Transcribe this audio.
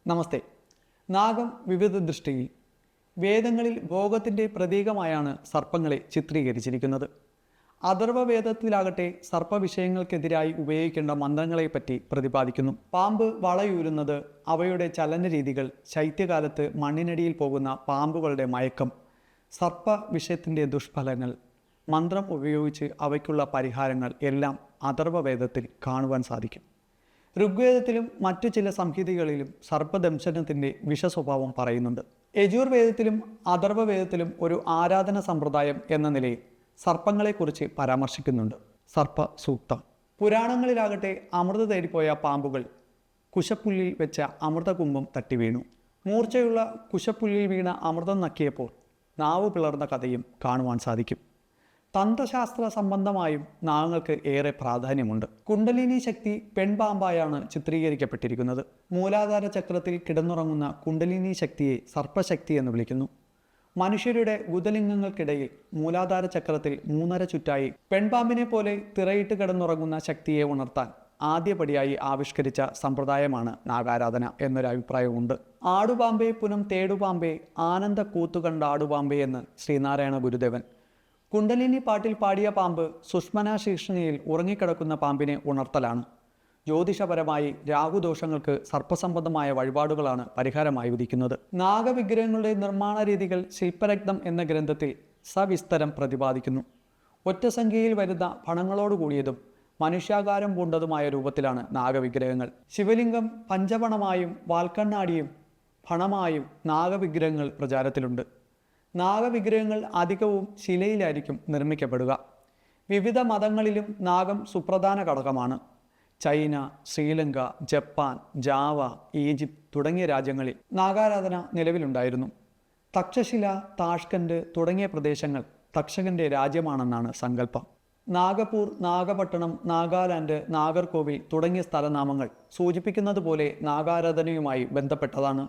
നമസ്തേ. നാഗം വിവിധ ദൃഷ്ടിയിൽ. വേദങ്ങളിൽ ഭോഗത്തിൻ്റെ പ്രതീകമായാണ് സർപ്പങ്ങളെ ചിത്രീകരിച്ചിരിക്കുന്നത്. അഥർവവേദത്തിലാകട്ടെ സർപ്പവിഷയങ്ങൾക്കെതിരായി ഉപയോഗിക്കേണ്ട മന്ത്രങ്ങളെപ്പറ്റി പ്രതിപാദിക്കുന്നു. പാമ്പ് വളയൂരുന്നത്, അവയുടെ ചലനരീതികൾ, ശൈത്യകാലത്ത് മണ്ണിനടിയിൽ പോകുന്ന പാമ്പുകളുടെ മയക്കം, സർപ്പ വിഷയത്തിൻ്റെ ദുഷ്ഫലങ്ങൾ, മന്ത്രം ഉപയോഗിച്ച് അവയ്ക്കുള്ള പരിഹാരങ്ങൾ എല്ലാം അഥർവവേദത്തിൽ കാണുവാൻ സാധിക്കും. ഋഗ്വേദത്തിലും മറ്റു ചില സംഹിതകളിലും സർപ്പദംശനത്തിൻ്റെ വിഷസ്വഭാവം പറയുന്നുണ്ട്. യജുർവേദത്തിലും അഥർവവേദത്തിലും ഒരു ആരാധന സമ്പ്രദായം എന്ന നിലയിൽ സർപ്പങ്ങളെക്കുറിച്ച് പരാമർശിക്കുന്നുണ്ട്. സർപ്പ സൂക്തം. പുരാണങ്ങളിലാകട്ടെ അമൃത തേടിപ്പോയ പാമ്പുകൾ കുശപ്പുല്ലിൽ വെച്ച അമൃതകുംഭം തട്ടി വീണു. മൂർച്ചയുള്ള കുശപ്പുല്ലിൽ വീണ അമൃതം നക്കിയപ്പോൾ നാവ് പിളർന്ന കഥയും കാണുവാൻ സാധിക്കും. തന്ത്രശാസ്ത്ര സംബന്ധമായും നാഗങ്ങൾക്ക് ഏറെ പ്രാധാന്യമുണ്ട്. കുണ്ടലിനി ശക്തി പെൺപാമ്പായാണ് ചിത്രീകരിക്കപ്പെട്ടിരിക്കുന്നത്. മൂലാധാര ചക്രത്തിൽ കിടന്നുറങ്ങുന്ന കുണ്ടലിനി ശക്തിയെ സർപ്പശക്തി എന്ന് വിളിക്കുന്നു. മനുഷ്യരുടെ ഗുദലിംഗങ്ങൾക്കിടയിൽ മൂലാധാര ചക്രത്തിൽ 3.5 ചുറ്റായി പെൺപാമ്പിനെ പോലെ തിറയിട്ട് കിടന്നുറങ്ങുന്ന ശക്തിയെ ഉണർത്താൻ ആദ്യപടിയായി ആവിഷ്കരിച്ച സമ്പ്രദായമാണ് നാഗാരാധന എന്നൊരു അഭിപ്രായമുണ്ട്. ആടുപാമ്പേ പുനം തേടുപാമ്പേ ആനന്ദ കൂത്തുകണ്ട ആടുപാമ്പേ എന്ന് ശ്രീനാരായണ ഗുരുദേവൻ. കുണ്ടലിനി പാട്ടിൽ പാടിയ പാമ്പ് സുഷ്മന ശീർഷണിയിൽ ഉറങ്ങിക്കിടക്കുന്ന പാമ്പിനെ ഉണർത്തലാണ്. ജ്യോതിഷപരമായി രാഹുദോഷങ്ങൾക്ക് സർപ്പസംബന്ധമായ വഴിപാടുകളാണ് പരിഹാരമായി വിധിക്കുന്നത്. നാഗവിഗ്രഹങ്ങളുടെ നിർമ്മാണ രീതികൾ ശില്പരത്നം എന്ന ഗ്രന്ഥത്തിൽ സവിസ്തരം പ്രതിപാദിക്കുന്നു. ഒറ്റസംഖ്യയിൽ വരുന്ന ഫണങ്ങളോടുകൂടിയതും മനുഷ്യാകാരം പൂണ്ടതുമായ രൂപത്തിലാണ് നാഗവിഗ്രഹങ്ങൾ. ശിവലിംഗം പഞ്ചപണമായും വാൽക്കണ്ണാടിയും ഫണമായും നാഗവിഗ്രഹങ്ങൾ പ്രചാരത്തിലുണ്ട്. നാഗവിഗ്രഹങ്ങൾ അധികവും ശിലയിലായിരിക്കും നിർമ്മിക്കപ്പെടുക. വിവിധ മതങ്ങളിലും നാഗം സുപ്രധാന ഘടകമാണ്. China, Sri Lanka, Japan, Java, Egypt തുടങ്ങിയ രാജ്യങ്ങളിൽ നാഗാരാധന നിലവിലുണ്ടായിരുന്നു. തക്ഷശില, താഷ്കന്റ് തുടങ്ങിയ പ്രദേശങ്ങൾ തക്ഷകന്റെ രാജ്യമാണെന്നാണ് സങ്കല്പം. നാഗപൂർ, നാഗപട്ടണം, നാഗാലാൻഡ്, നാഗർകോവിൽ തുടങ്ങിയ സ്ഥലനാമങ്ങൾ സൂചിപ്പിക്കുന്നത് പോലെ നാഗാരാധനയുമായി ബന്ധപ്പെട്ടതാണ്.